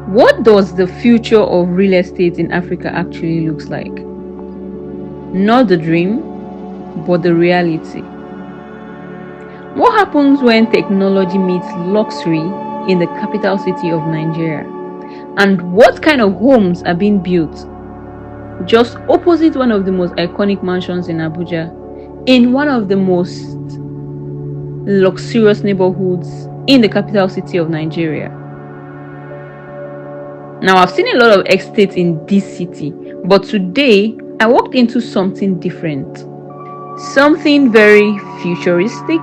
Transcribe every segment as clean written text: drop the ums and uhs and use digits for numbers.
What does the future of real estate in Africa actually looks like? Not the dream, but the reality. What happens when technology meets luxury in the capital city of Nigeria? And what kind of homes are being built just opposite one of the most iconic mansions in Abuja, in one of the most luxurious neighborhoods in the capital city of Nigeria? Now, I've seen a lot of estates in this city, but today I walked into something different, something very futuristic,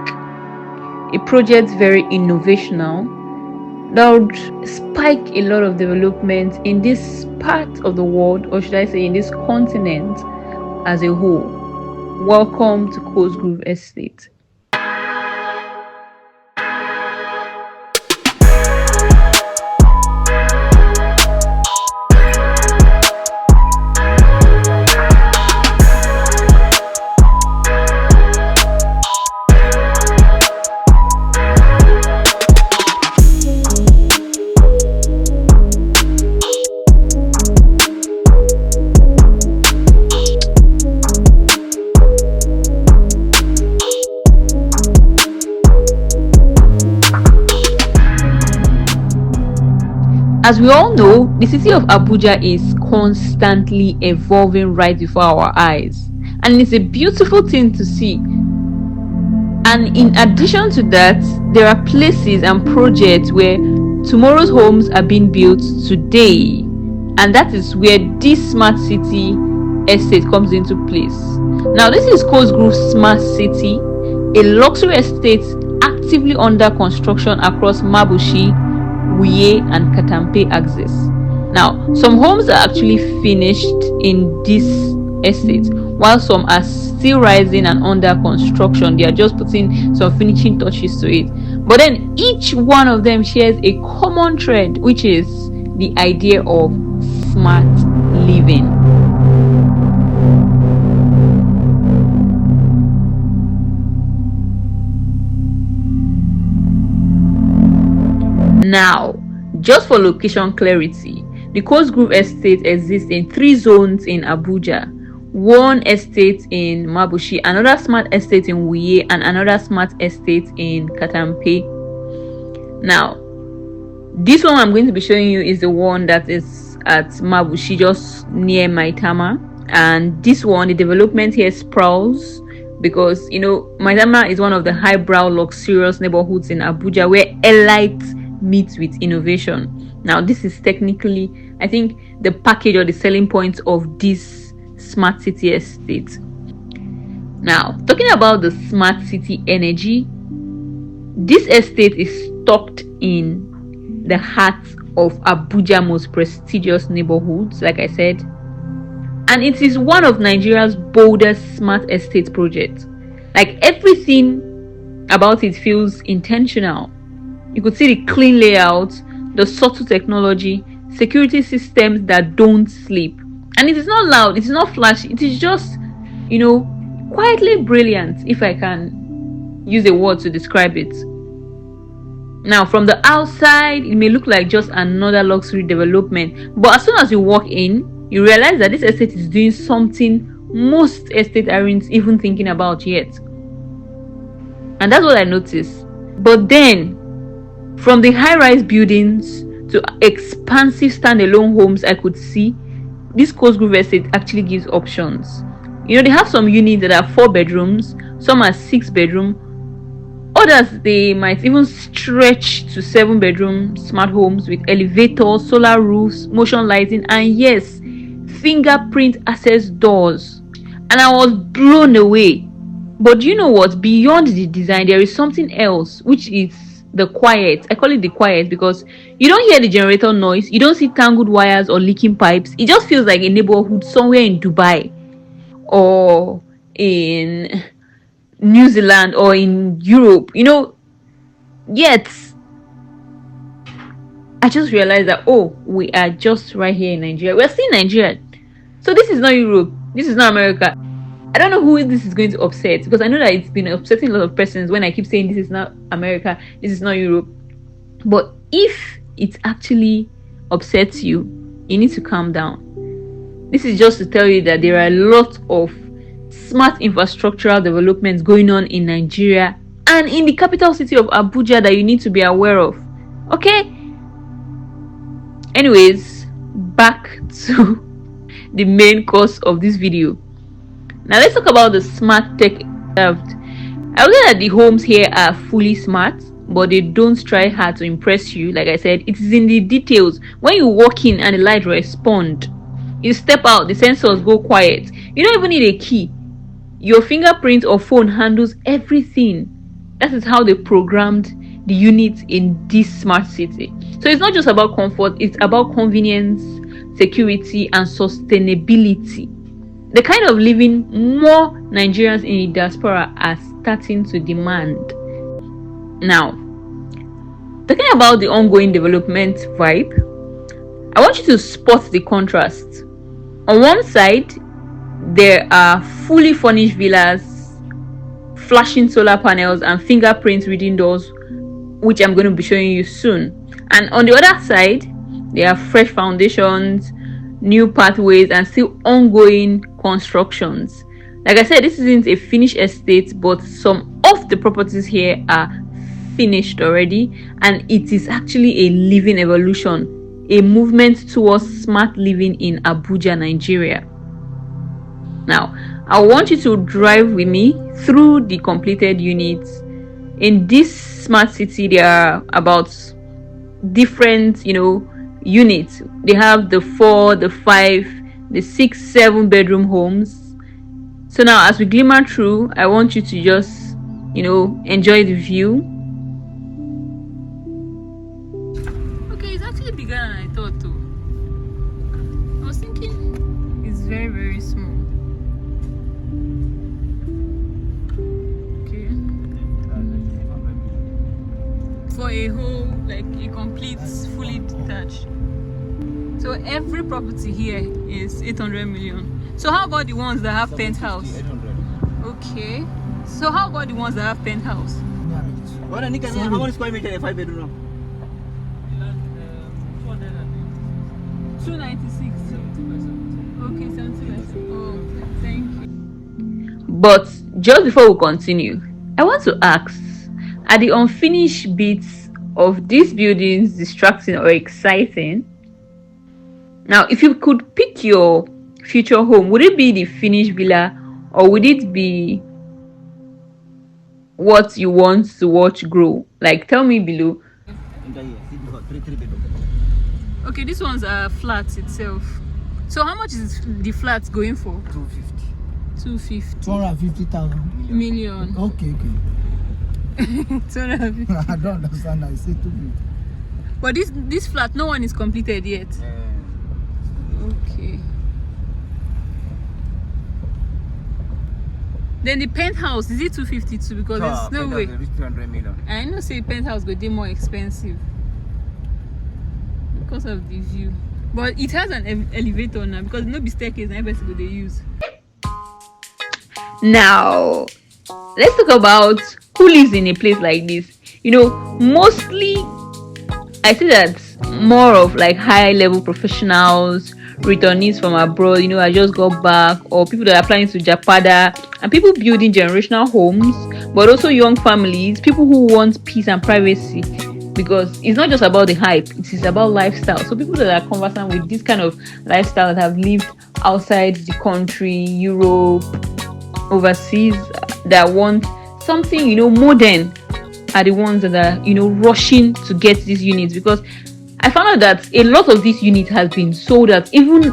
a project very innovational that would spike a lot of development in this part of the world, or should I say in this continent as a whole. Welcome to Cosgrove Estate. As we all know, the city of Abuja is constantly evolving right before our eyes, and it's a beautiful thing to see. And in addition to that, there are places and projects where tomorrow's homes are being built today, and that is where this smart city estate comes into place. Now, this is Cosgrove Smart City, a luxury estate actively under construction across Mabushi, Wuye and Katampe axis. Now, some homes are actually finished in this estate, while some are still rising and under construction. They are just putting some finishing touches to it. But then each one of them shares a common thread, which is the idea of smart living. Now, just for location clarity, the Cosgrove Estate exists in 3 zones in Abuja, one estate in Mabushi, another smart estate in Wuye, and another smart estate in Katampe. Now, this one I'm going to be showing you is the one that is at Mabushi, just near Maitama. And this one, the development here sprawls because, Maitama is one of the highbrow, luxurious neighborhoods in Abuja where elite meets with innovation. Now, this is technically, I think, the package or the selling point of this smart city estate. Now, talking about the smart city energy, this estate is tucked in the heart of Abuja's most prestigious neighborhoods, like I said, and it is one of Nigeria's boldest smart estate projects. Like, everything about it feels intentional. You could see the clean layout, the subtle technology, security systems that don't sleep. And it is not loud, it is not flashy, it is just, quietly brilliant, if I can use a word to describe it. Now, from the outside, it may look like just another luxury development, but as soon as you walk in, you realize that this estate is doing something most estates aren't even thinking about yet. And that's what I noticed. But then, from the high-rise buildings to expansive standalone homes I could see, this Cosgrove Estate actually gives options. They have some units that are 4 bedrooms, some are 6 bedroom, others they might even stretch to 7 bedroom smart homes with elevators, solar roofs, motion lighting, and yes, fingerprint access doors. And I was blown away. But you know what? Beyond the design, there is something else, which is the quiet. I call it the quiet because you don't hear the generator noise, you don't see tangled wires or leaking pipes. It just feels like a neighborhood somewhere in Dubai or in New Zealand or in Europe, Yet I just realized that, we are just right here in Nigeria. We're still Nigeria. So this is not Europe, this is not America. I don't know who this is going to upset, because I know that it's been upsetting a lot of persons when I keep saying this is not America, this is not Europe. But if it's actually upsets you, you need to calm down. This is just to tell you that there are a lot of smart infrastructural developments going on in Nigeria and in the capital city of Abuja that you need to be aware of. Okay? Anyways, back to the main course of this video. Now let's talk about the smart tech served. I would say that the homes here are fully smart, but they don't try hard to impress you. Like I said, it is in the details. When you walk in and the light respond, you step out, the sensors go quiet. You don't even need a key. Your fingerprint or phone handles everything. That is how they programmed the units in this smart city. So it's not just about comfort, it's about convenience, security, and sustainability. The kind of living more Nigerians in the diaspora are starting to demand. Now, talking about the ongoing development vibe, I want you to spot the contrast. On one side, there are fully furnished villas, flashing solar panels, and fingerprint reading doors, which I'm going to be showing you soon. And on the other side, there are fresh foundations, new pathways, and still ongoing constructions. Like I said, this isn't a finished estate, but some of the properties here are finished already, and it is actually a living evolution, a movement towards smart living in Abuja, Nigeria. Now, I want you to drive with me through the completed units. In this smart city, there are about different, units. They have the 4, the 5, the 6, 7 bedroom homes. So now, as we glimmer through, I want you to just, enjoy the view. Okay, it's actually bigger than I thought too. I was thinking it's very, very small. Okay. For a whole, like a complete, fully detached. So every property here is 800 million. So how about the ones that have penthouse? 800. Okay. So how about the ones that have penthouse? How many square meter a 5 bedroom? 296. Okay, 70. Oh, thank you. But just before we continue, I want to ask, are the unfinished bits of these buildings distracting or exciting? Now, if you could pick your future home, would it be the finished villa, or would it be what you want to watch grow? Like, tell me below. Okay, these ones are flats itself. So how much is the flats going for? 250. 250. 250,000 million. Okay. 250. I don't understand. I say 250. But this flat, no one is completed yet. Okay. Then the penthouse, is it 252? Because there's no way. 200 million. I know say penthouse go dey more expensive because of the view. But it has an elevator now, because no be staircase na everybody go dey use. Now, let's talk about who lives in a place like this. Mostly I see that more of like high level professionals, returnees from abroad, I just got back, or people that are applying to Japada, and people building generational homes, but also young families, people who want peace and privacy, because it's not just about the hype, it is about lifestyle. So people that are conversant with this kind of lifestyle, that have lived outside the country, Europe, overseas, that want something modern, are the ones that are rushing to get these units. Because I found out that a lot of these units has been sold out, even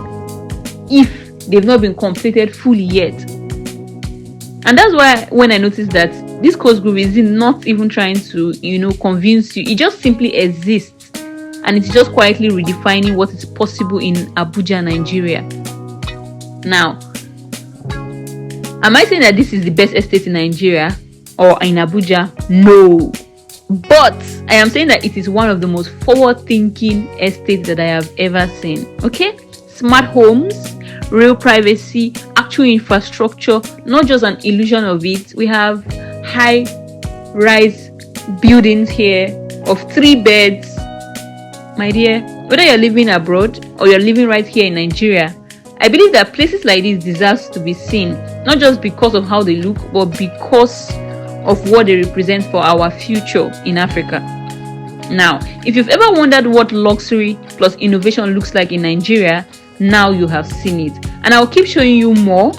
if they've not been completed fully yet. And that's why when I noticed that this Cosgrove is not even trying to convince you, it just simply exists, and it's just quietly redefining what is possible in Abuja, Nigeria. Now, am I saying that this is the best estate in Nigeria or in Abuja? No. But I am saying that it is one of the most forward-thinking estates that I have ever seen. Okay? Smart homes, real privacy, actual infrastructure, not just an illusion of it. We have high-rise buildings here of 3 beds. My dear, Whether you're living abroad or you're living right here in Nigeria, I believe that places like this deserve to be seen, not just because of how they look, but because of what they represent for our future in Africa. Now, if you've ever wondered what luxury plus innovation looks like in Nigeria, now you have seen it. And I'll keep showing you more,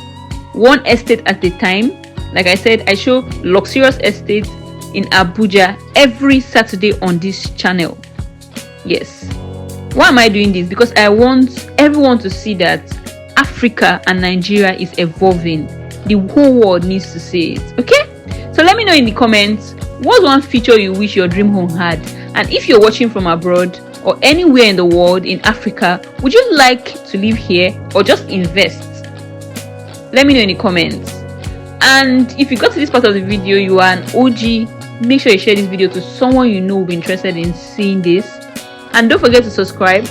one estate at a time. Like I said, I show luxurious estates in Abuja every Saturday on this channel. Yes. Why am I doing this? Because I want everyone to see that Africa and Nigeria is evolving. The whole world needs to see it. Okay? So let me know in the comments, what's one feature you wish your dream home had? And if you're watching from abroad or anywhere in the world in Africa, would you like to live here or just invest? Let me know in the comments. And if you got to this part of the video, you are an OG, make sure you share this video to someone you know will be interested in seeing this. And don't forget to subscribe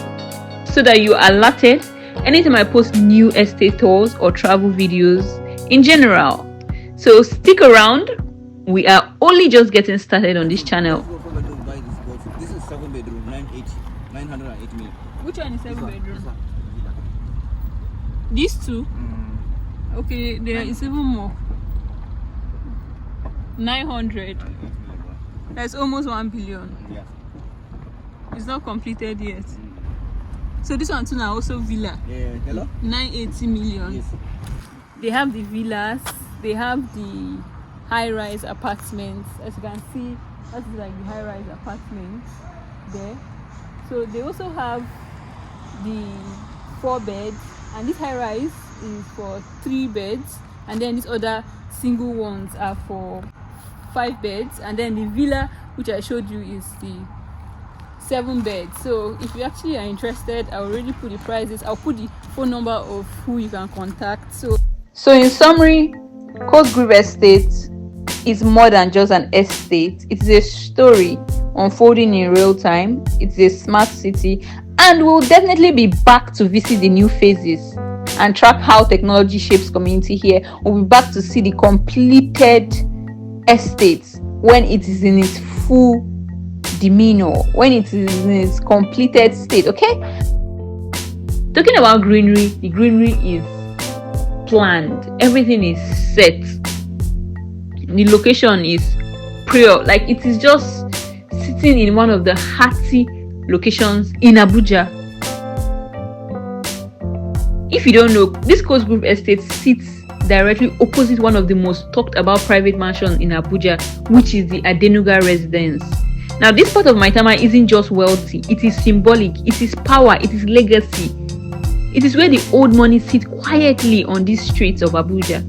so that you are alerted anytime I post new estate tours or travel videos in general. So stick around, we are only just getting started on this channel. This is 7 bedroom, 908 million. Which one is 7 bedroom? This one. These two? Okay, there is even more. 900. That's almost 1 billion. Yeah. It's not completed yet. So this one too now also villa. Yeah. Hello? 980 million. Yes. They have the villas, they have the high-rise apartments. As you can see, that is like the high-rise apartments there. So they also have the 4 beds, and this high-rise is for 3 beds, and then these other single ones are for 5 beds, and then the villa which I showed you is the 7 beds. So if you actually are interested, I already put the prices. I'll put the phone number of who you can contact. So in summary, Cosgrove Estate is more than just an estate. It's a story unfolding in real time. It's a smart city, and we'll definitely be back to visit the new phases and track how technology shapes community here. We'll be back to see the completed estates when it is in its full demeanor, when it is in its completed state. Okay, talking about greenery, the greenery is planned, everything is set, the location is pure, like it is just sitting in one of the hearty locations in Abuja. If you don't know, this Cosgrove Estate sits directly opposite one of the most talked about private mansions in Abuja, which is the Adenuga residence. Now, this part of Maitama isn't just wealthy, it is symbolic, it is power, it is legacy. It is where the old money sits quietly on these streets of Abuja.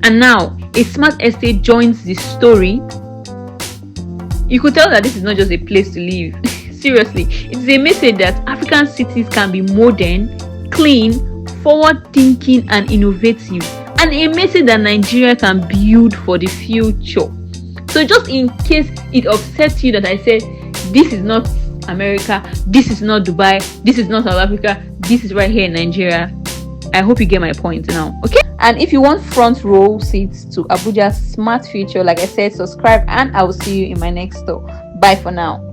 And now, a smart estate joins the story. You could tell that this is not just a place to live. Seriously, it is a message that African cities can be modern, clean, forward-thinking and innovative, and a message that Nigeria can build for the future. So just in case it upsets you that I said this is not America, this is not Dubai, this is not South Africa, this is right here in Nigeria, I hope you get my point now. Okay, and if you want front row seats to Abuja's smart future, like I said, subscribe, and I will see you in my next store. Bye for now.